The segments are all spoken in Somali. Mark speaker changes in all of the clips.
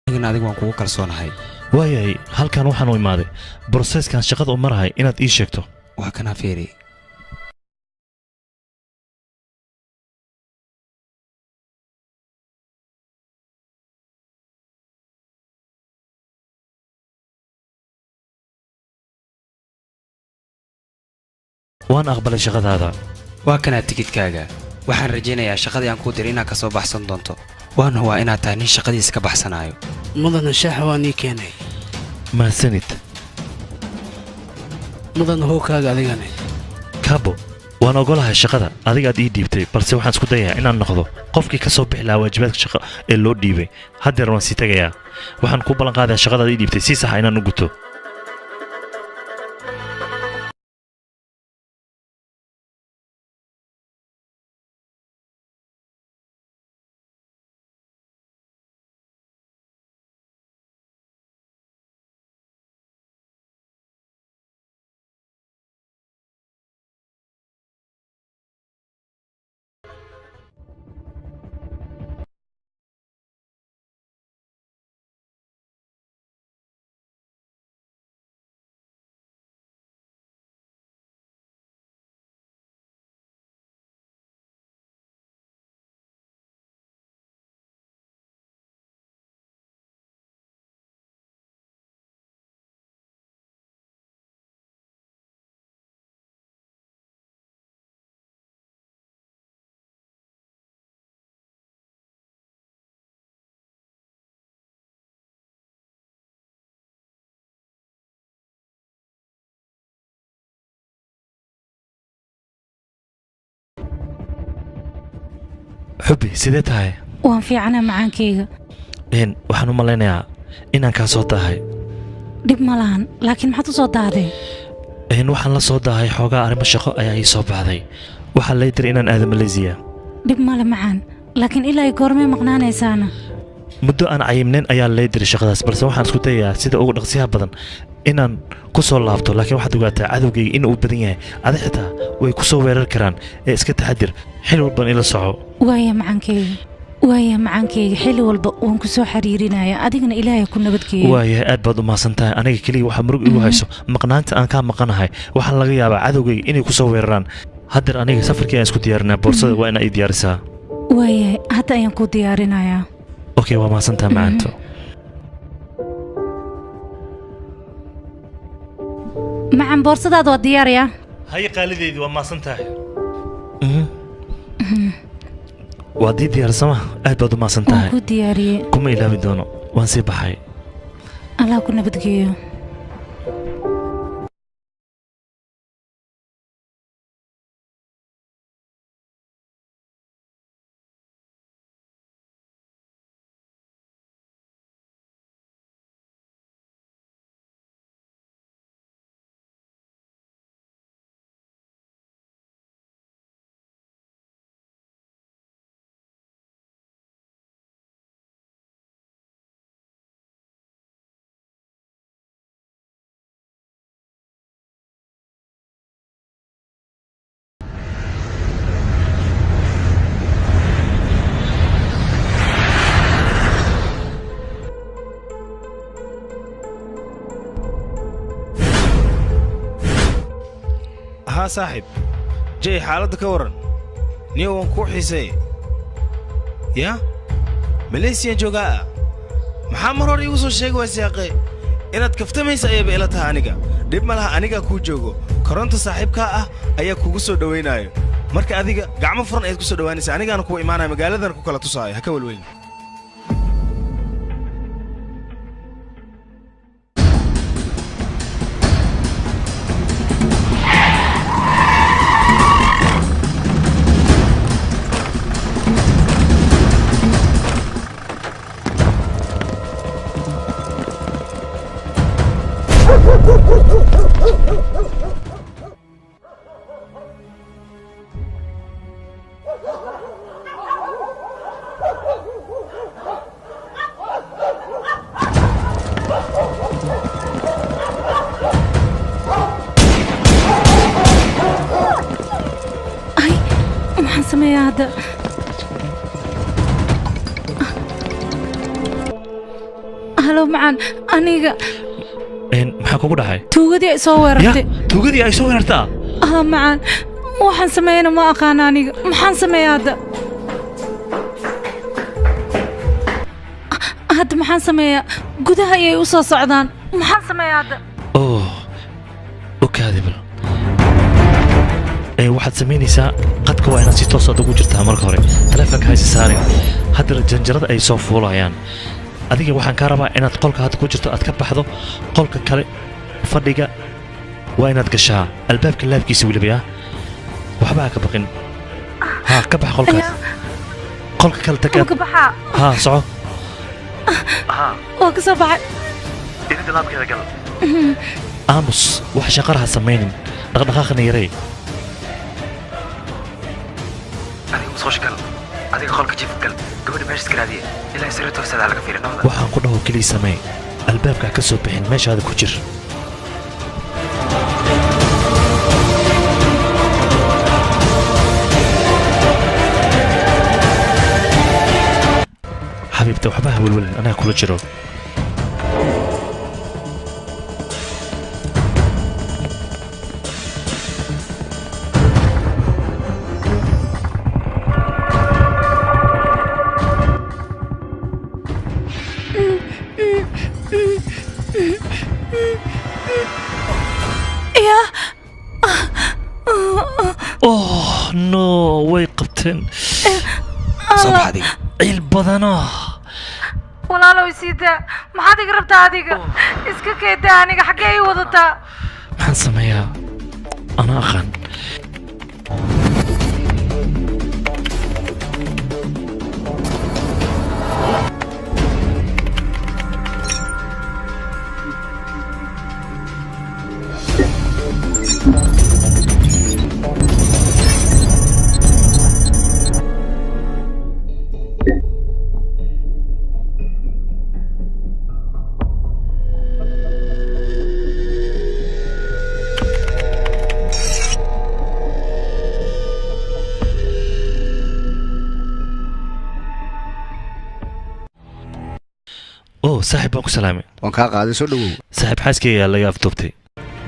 Speaker 1: أنا أديك وأنكو كرسون هاي
Speaker 2: وايي halkan waxaan u imaaday processkan shaqada u marahay inaad ii sheegto
Speaker 1: waa kana fiiri
Speaker 2: waan aqbalay shaqadaada
Speaker 1: waa kana tikidkaaga waxaan rajaynayaa shaqadii aan ku diray inaad ka soo baxsan doonto waan huwa inaad tahay nin shaqadiisa ka baxsanayo
Speaker 3: mudana shaaxa waan ii keenay
Speaker 2: mahadsanid
Speaker 3: mudana hookaaga adigane
Speaker 2: kabo waan ogolahay shaqada adigaad ii dhiibtay balse waxaan isku dayayaa inaan noqdo qofkii ka soo bixi lahaa waajibaadka shaqo ee loo dhiibay haddeer waan sii tagayaa waxaan ku ballan qaadayaa shaqadaad ii dhiibtay si saxa inaan u guto حبي سيدت هاي
Speaker 4: وان في عنا معانكيغا
Speaker 2: waxaan u malaynayaa inaan ka soo daahay
Speaker 4: dib ma lahan laakiin maxaad u soo daaday
Speaker 2: waxaan la soo daahay xoogaa arrimo shaqo ayaa ii soo baxday waxaa la diray inaan aado Malaysia
Speaker 4: dib ma la macaan laakiin ilaa ay goormee maqnaanaysaana
Speaker 2: muddo aan cayimnayn ayaa la diray shaqadaas balse waxaan isku dayayaa sida ugu dhaqsiyaha badan inaan ku soo laabto laakiin waxaad ogaataa cadowgayga in uu badan yahay adi xitaa way ku soo weerar karaan ee iska taxadir xil walban ila soco
Speaker 4: waaya macaankeyga xilli walba waan ku soo xiriirinayaa adigana ilaahay ku nabadgeeyo
Speaker 2: waaya aad baad u mahadsan tahay aniga kaliya waxa murug igu hayso maqnaanta aan ka maqanahay waxaa laga yaabaa cadowgayga inay ku soo weeraraan haddeer aniga safarkii aan isku diyaarinaa boorsada waa inaa ii diyaarisaa
Speaker 4: waaya hadda ayaan ku diyaarinayaa
Speaker 2: okay waa mahadsan tahay macaanto
Speaker 4: macaan boorsadaada waa diyaaraya
Speaker 2: هاي قالديدي وما سنتاهي وادي ديار سما aad baad u maasan tahay
Speaker 4: ku diyaariye
Speaker 2: kuma ilaawi doono waan sii baxay
Speaker 4: Allah ku nabadgeeyo
Speaker 5: ها صاحب جاي حالتك ورن نيوان كوحيسي يا ماليسيا جوغا محمد هوري وسو شيغ واسياقي inaad kaftamaysa ayay ila tahay aniga dib malaha aniga ku joogo koronto saaxiibka ah ayaa kugu soo dhaweynayo marka adiga gacmo furan ay ku soo dhawaanaysa aniga ku iimaanay magaaladan ku kala tusaayo haka walweyn
Speaker 4: معان أنيقا
Speaker 2: maxaa kugu dhacay
Speaker 4: توغدي soo weerartay
Speaker 2: tuugadii ay soo weerartaa
Speaker 4: معان waxaan sameeyna ma aqaan aniga maxaan sameeyaa hadda maxaan sameeyaa gudaha ayay u soo socdaan maxaan sameeyaa hadda
Speaker 2: okaadibal waxaad samaynaysaa qadka waa inaad si toos ugu jirtaa marka hore taleefanka haysi saarin hadda janjarada ay soo fuulayaan adiga waxaan kaa rabaa inaad qolka hadda ku jirto aad ka baxdo qolka kale fadhiga waa inaad gashaa albaabka laabkiisa weliba yaa waxba ha ka baqin ها كبح قولك قولك كل تكاد
Speaker 4: كبحها
Speaker 2: ها صعو
Speaker 4: ها وكسر بعد
Speaker 2: إذا دلاب كذا قلب آمس وحش قرها سميني دغدغاخنا يري
Speaker 1: هذه مصوش قلب هذه قولك جيف قلب قبل ما يشتكل هذه إلا يصير توسد على كثير نوضة
Speaker 2: waxaan ku dhaho kaliya samee albaabka ka soo bixin meeshaada ku jir حبيبتي وحبها والولد أنا كل جرو أوه نو ويقبتن
Speaker 1: صباح دي
Speaker 2: عيل بدنا
Speaker 4: ولا لو يسيدا ما حد يقرب تاديك اسكا كيدا انيغا حقي ودتا
Speaker 2: maxaan sameeyaa ana aqaan صاحب أكو سلامي
Speaker 6: وانكا قاعد سودو
Speaker 2: صاحب حاسكي يلا يا فتوبتي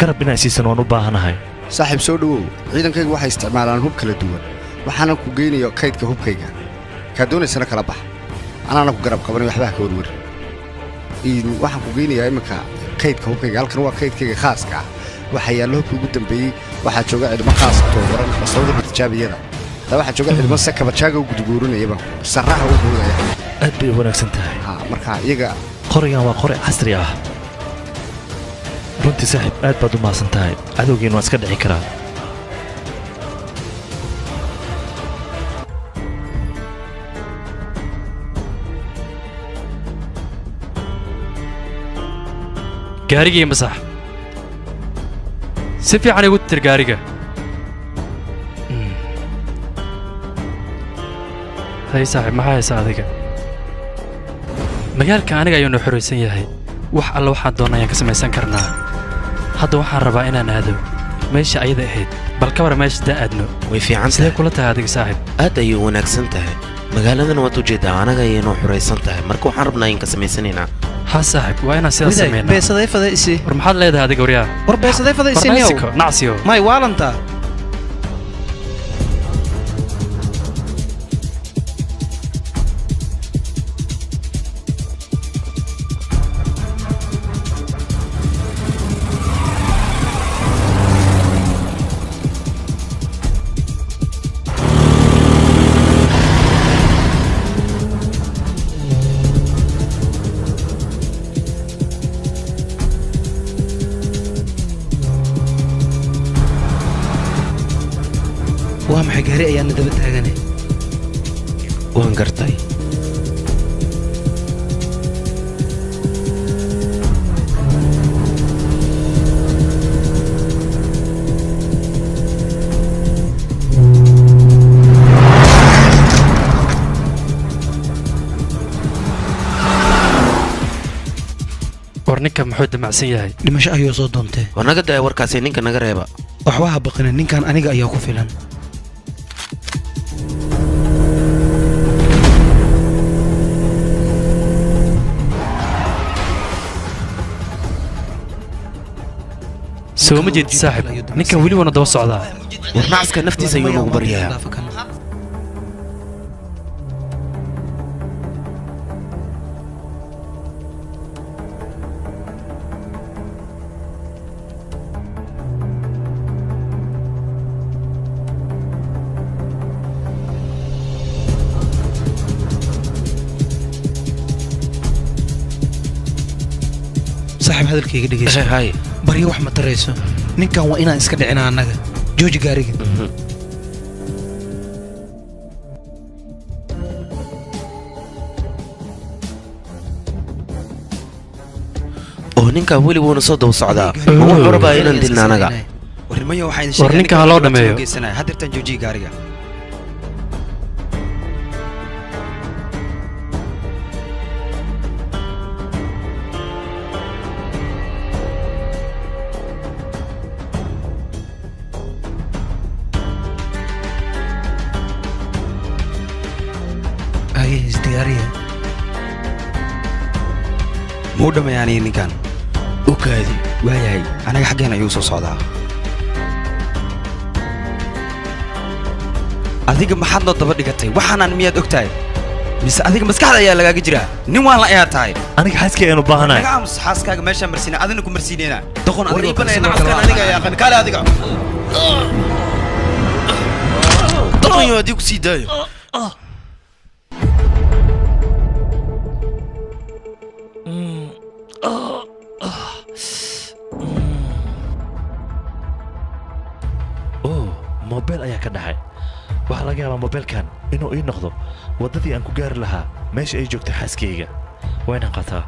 Speaker 2: قرب بنا سيسن وانو باهناhay
Speaker 6: صاحب سودو ciidankaygu waxay isticmaalaan hub kala duwan waxaana ku geynayo kaydka hubkayga ka doonaysana kala bax anaana ku garab qabanay waxba ka warwar waxaan ku geynayaa imika kaydka hubkayga halkan waa kaydkayga khaaska ah waxa yaalo hubka ugu dambeeyay waxa jooga cilmo khaas toobaran basawda tijaabiyada waxa jooga cilmo sakaba jaaga ugu guurinayaba saraha ugu guurinaya
Speaker 2: aad bay wanaagsan tahay
Speaker 6: marka iyaga
Speaker 2: qorigan waa qori casri ah runtii saaxiib aad baad u mahadsan tahay cadowgiina waa iska dhici karaa
Speaker 7: gaarigii masax si fiican igu tir gaariga hay saaxiib maxaa haysa adiga magaalka aniga ayuu noo xoreysan yahay wax alla waxaan doonaa ayaan ka samaysan karnaa hadda waxaan rabaa inaan aado meesha ayada ahayd bal ka war meesha daa aadno
Speaker 8: way fiican
Speaker 7: sidee kula tahay adiga saaxiib
Speaker 8: aad ayay wanaagsan tahay magaaladana waad u jeedaa anaga ayay noo xoreysan tahay marka waxaan rabnaa in ka samaysanaynaa
Speaker 7: ha saaxiib waa inaan sidaas sameynaa
Speaker 9: beesaday fadaysi
Speaker 7: war maxaad leedahay adiga waryaa
Speaker 9: war beesaday fadaysi
Speaker 7: nacsiyo
Speaker 9: may waalanta
Speaker 3: وامحي قاري أيان ندبت هاجني
Speaker 8: وانقرتاي
Speaker 7: warninka muxuu damacsan yahay
Speaker 3: dhimasho ayuu soo doontay
Speaker 8: wanaga day warkaasi ninka naga reeba
Speaker 3: waxba baqina ninkan aniga ayaa ku filan
Speaker 7: soo ma jeedid saaxib ninkan weli wana daba socdaa
Speaker 8: war nacaska naftiisa ayuu nagu baryayaa
Speaker 3: صاحب هذا الكيك دقيقة
Speaker 8: هاي
Speaker 3: بري wax ma tarayso ninkan waa inaan iska dhicina anaga jooji gaariga
Speaker 8: oo ninkan weli wuuna soo daba socdaa wuxuu rabaa inaan dilna anaga
Speaker 1: warmayo waxaan
Speaker 7: war ninkan ha loo dhameeyo
Speaker 1: haddeertan jooji gaariga muu dhammayaaniyo ninkan
Speaker 8: ukaadi
Speaker 1: waayahay anaga xaggeen ayuu soo socdaa adiga maxaad noo daba dhigatay waxaanaan miyaad og tahay mise adiga maskaxda ayaa lagaaga jiraa nin waan la ayaa tahay
Speaker 2: aniga xaaskay aanu baahanahay
Speaker 1: naga aamus xaaskaaga meeshaan marsiina adina ku marsiinayna doqon
Speaker 5: aniga ayaa qani kaale adiga doqon yo adigu sii daayo
Speaker 2: موبيل ayaa ka dhaxay waxa laga yaabaa mobilkan inuu ii noqdo wadadii aan ku gaari lahaa meesha ay joogto xaaskayga waa inaan qataa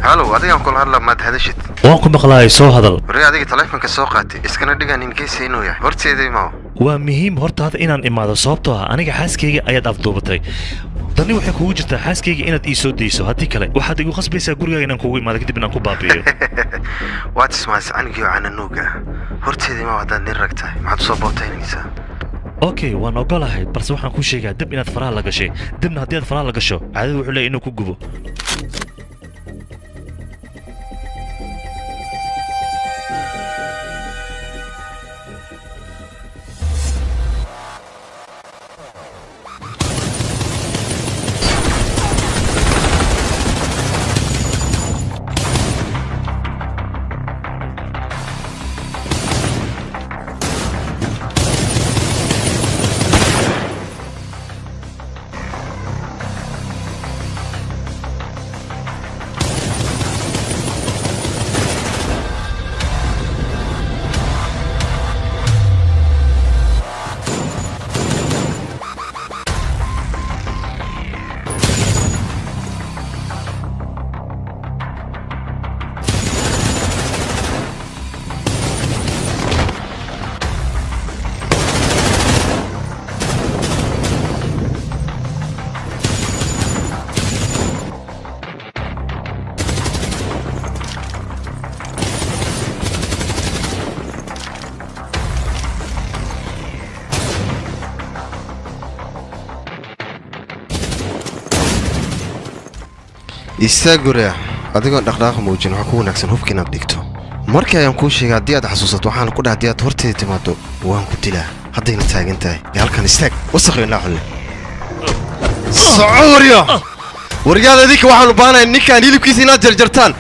Speaker 10: هلو adigan kula hadla maad hadashid
Speaker 2: waan ku maqlaay soo hadal
Speaker 10: wari adiga telefoonka soo qaatay iskana dhigan in case inuu yahay horteeday ma
Speaker 2: waa muhiim horta hada inaan imaado sababtoo ah aniga xaaskayga ayaad afduubatay dani waxay kugu jirtaa xaaskayga inaad ii soo dayso haddii kale waxaad igu khasbaysaa gurigaaga inaan kugu imaado kadib inaan ku baabi'iyo
Speaker 10: waad ismaasay anigii oo cananuuga horteeday ma haddaad nin rag tahay maxaad usoo bootaynaysaa
Speaker 2: okay waan ogolahay balse waxaan kuu sheegaa dib inaad faraha la gashay dibna haddii aad faraha la gasho caadadu wuxuu leeyahay inuu ku gubo
Speaker 10: istaagure adigoon dhaqdhaqaaq muujin waxa ku wanaagsan hubka inaad dhigto markii ayaan kuu sheegay haddii aad xasuusato waxaan ku dhahay haddii aad horteeda timaado waan ku dilaa haddayna taagan tahay ee halkan istaag wasakho indhaa xulle soco waryo waryaada idinka waxaanu baahanahay ninkaan hilibkiisa inaad jarjartaan